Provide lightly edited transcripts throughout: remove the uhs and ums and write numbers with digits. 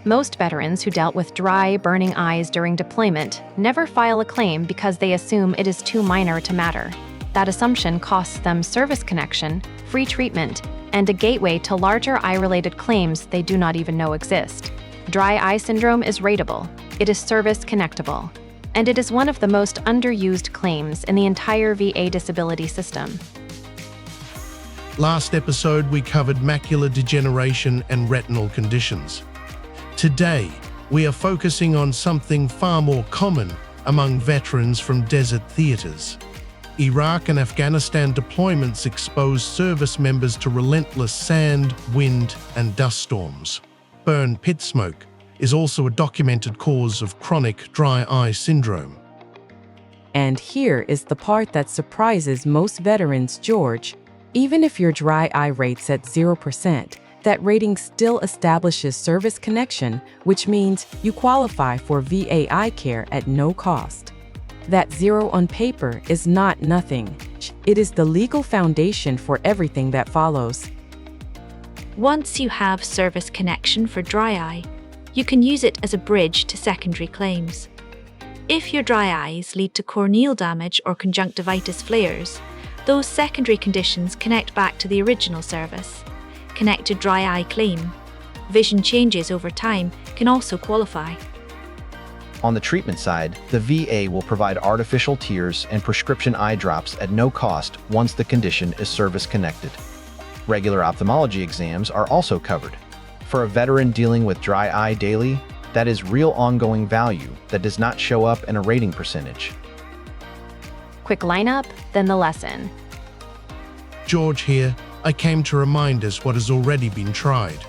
Most veterans who dealt with dry, burning eyes during deployment never file a claim because they assume it is too minor to matter. That assumption costs them service connection, free treatment, and a gateway to larger eye-related claims they do not even know exist. Dry eye syndrome is rateable, it is service connectable, and it is one of the most underused claims in the entire VA disability system. Last episode, we covered macular degeneration and retinal conditions. Today, we are focusing on something far more common among veterans from desert theaters. Iraq and Afghanistan deployments exposed service members to relentless sand, wind, and dust storms. Burn pit smoke is also a documented cause of chronic dry eye syndrome. And here is the part that surprises most veterans, George. Even if your dry eye rate's at 0%, that rating still establishes service connection, which means you qualify for VA eye care at no cost. That 0 on paper is not nothing. It is the legal foundation for everything that follows. Once you have service connection for dry eye, you can use it as a bridge to secondary claims. If your dry eyes lead to corneal damage or conjunctivitis flares, those secondary conditions connect back to the original service. Connected dry eye claim. Vision changes over time can also qualify. On the treatment side, the VA will provide artificial tears and prescription eye drops at no cost once the condition is service-connected. Regular ophthalmology exams are also covered. For a veteran dealing with dry eye daily, that is real ongoing value that does not show up in a rating percentage. Quick lineup, then the lesson. George here. I came to remind us what has already been tried.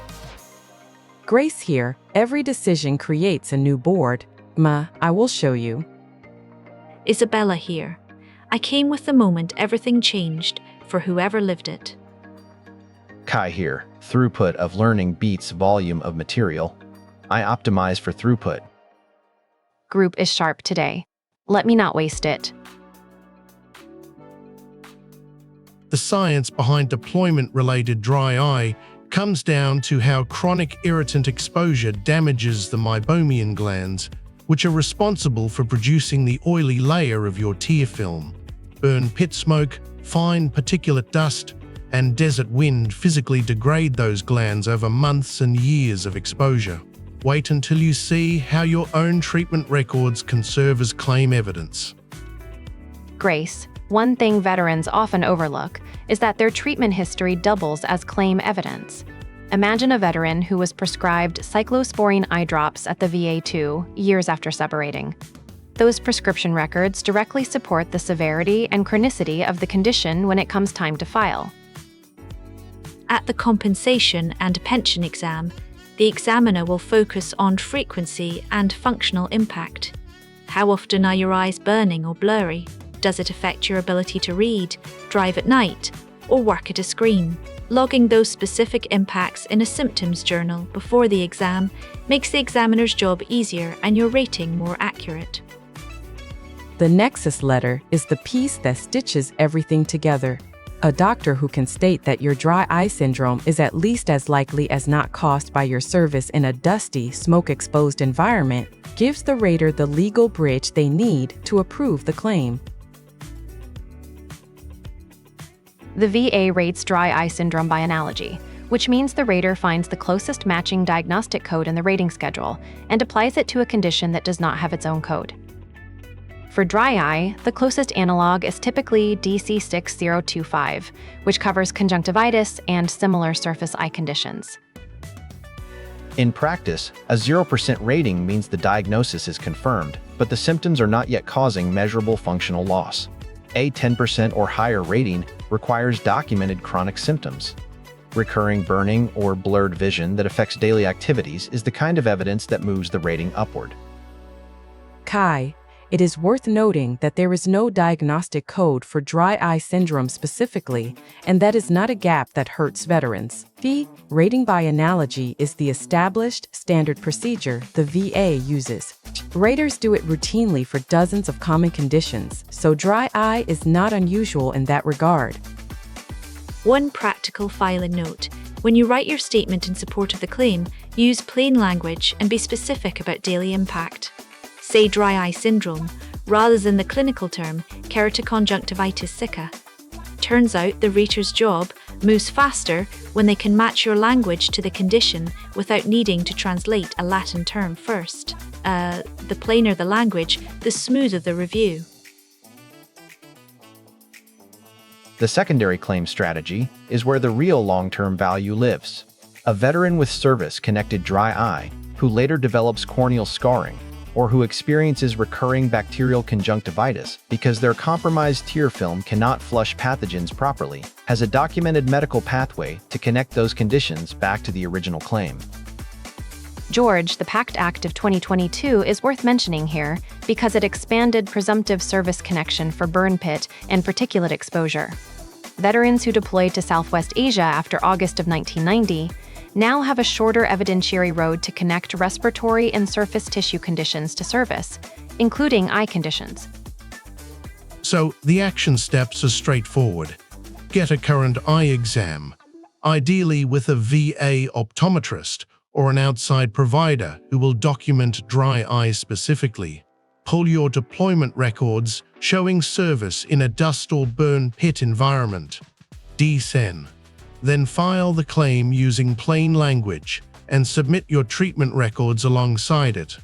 Grace here. Every decision creates a new board. I will show you. Isabella here. I came with the moment everything changed for whoever lived it. Kai here. Throughput of learning beats volume of material. I optimize for throughput. Group is sharp today. Let me not waste it. The science behind deployment-related dry eye comes down to how chronic irritant exposure damages the meibomian glands, which are responsible for producing the oily layer of your tear film. Burn pit smoke, fine particulate dust, and desert wind physically degrade those glands over months and years of exposure. Wait until you see how your own treatment records can serve as claim evidence. Grace, one thing veterans often overlook is that their treatment history doubles as claim evidence. Imagine a veteran who was prescribed cyclosporine eye drops at the VA 2 years after separating. Those prescription records directly support the severity and chronicity of the condition when it comes time to file. At the compensation and pension exam, the examiner will focus on frequency and functional impact. How often are your eyes burning or blurry? Does it affect your ability to read, drive at night, or work at a screen? Logging those specific impacts in a symptoms journal before the exam makes the examiner's job easier and your rating more accurate. The nexus letter is the piece that stitches everything together. A doctor who can state that your dry eye syndrome is at least as likely as not caused by your service in a dusty, smoke-exposed environment gives the rater the legal bridge they need to approve the claim. The VA rates dry eye syndrome by analogy, which means the rater finds the closest matching diagnostic code in the rating schedule and applies it to a condition that does not have its own code. For dry eye, the closest analog is typically DC 6025, which covers conjunctivitis and similar surface eye conditions. In practice, a 0% rating means the diagnosis is confirmed, but the symptoms are not yet causing measurable functional loss. A 10% or higher rating requires documented chronic symptoms. Recurring burning or blurred vision that affects daily activities is the kind of evidence that moves the rating upward. Kai, it is worth noting that there is no diagnostic code for dry eye syndrome specifically, and that is not a gap that hurts veterans. The rating by analogy is the established standard procedure the VA uses. Raters do it routinely for dozens of common conditions, so dry eye is not unusual in that regard. One practical filing note: when you write your statement in support of the claim, Use plain language and be specific about daily impact. Say dry eye syndrome, rather than the clinical term keratoconjunctivitis sicca. Turns out the rater's job moves faster when they can match your language to the condition without needing to translate a Latin term first. The plainer the language, the smoother the review. The secondary claim strategy is where the real long-term value lives. A veteran with service-connected dry eye who later develops corneal scarring or who experiences recurring bacterial conjunctivitis because their compromised tear film cannot flush pathogens properly, has a documented medical pathway to connect those conditions back to the original claim. George, the PACT Act of 2022 is worth mentioning here because it expanded presumptive service connection for burn pit and particulate exposure. Veterans who deployed to Southwest Asia after August of 1990 now have a shorter evidentiary road to connect respiratory and surface tissue conditions to service, including eye conditions. So the action steps are straightforward. Get a current eye exam, ideally with a VA optometrist or an outside provider who will document dry eye specifically. Pull your deployment records showing service in a dust or burn pit environment. DSEN. Then file the claim using plain language and submit your treatment records alongside it.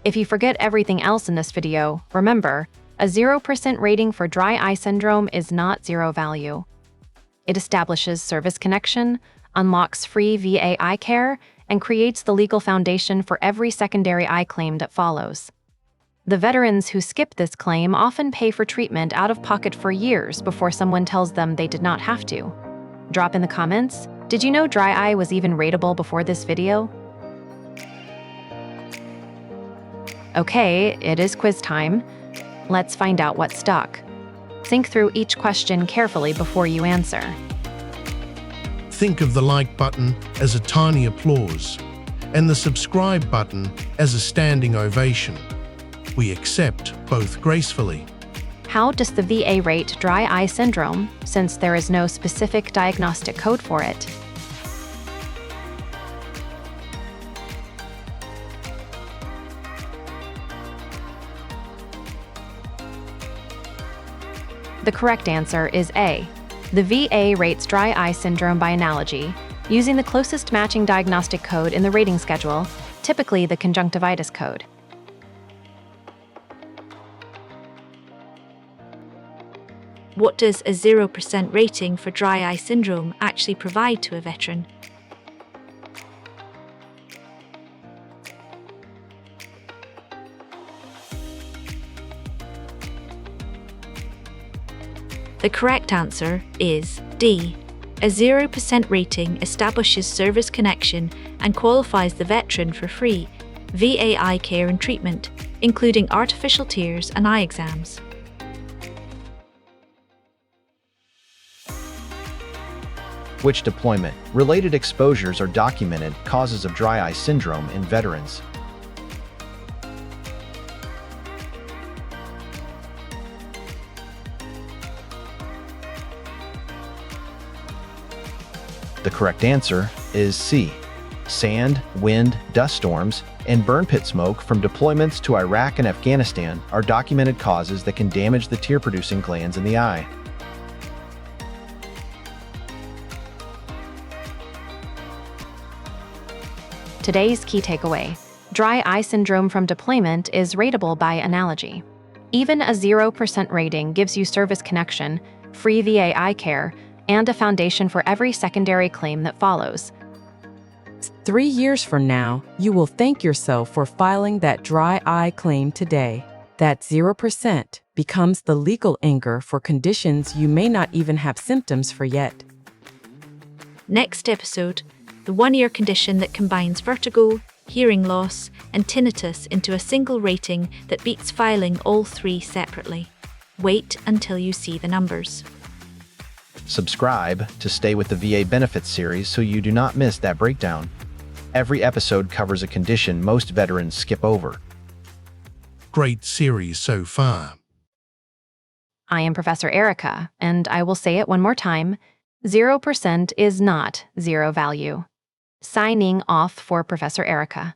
If you forget everything else in this video, remember, a 0% rating for dry eye syndrome is not zero value. It establishes service connection, unlocks free VA eye care, and creates the legal foundation for every secondary eye claim that follows. The veterans who skip this claim often pay for treatment out of pocket for years before someone tells them they did not have to. Drop in the comments, did you know dry eye was even rateable before this video? Okay, it is quiz time. Let's find out what stuck. Think through each question carefully before you answer. Think of the like button as a tiny applause and the subscribe button as a standing ovation. We accept both gracefully. How does the VA rate dry eye syndrome, since there is no specific diagnostic code for it? The correct answer is A. The VA rates dry eye syndrome by analogy, using the closest matching diagnostic code in the rating schedule, typically the conjunctivitis code. What does a 0% rating for dry eye syndrome actually provide to a veteran? The correct answer is D. A 0% rating establishes service connection and qualifies the veteran for free VA eye care and treatment, including artificial tears and eye exams. Which deployment-related exposures are documented causes of dry eye syndrome in veterans? The correct answer is C. Sand, wind, dust storms, and burn pit smoke from deployments to Iraq and Afghanistan are documented causes that can damage the tear-producing glands in the eye. Today's key takeaway: dry eye syndrome from deployment is rateable by analogy. Even a 0% rating gives you service connection, free VA eye care, and a foundation for every secondary claim that follows. 3 years from now, you will thank yourself for filing that dry eye claim today. That 0% becomes the legal anchor for conditions you may not even have symptoms for yet. Next episode, the one-ear condition that combines vertigo, hearing loss, and tinnitus into a single rating that beats filing all three separately. Wait until you see the numbers. Subscribe to stay with the VA Benefits series so you do not miss that breakdown. Every episode covers a condition most veterans skip over. Great series so far. I am Professor Erica, and I will say it one more time: 0% is not zero value. Signing off for Professor Erica.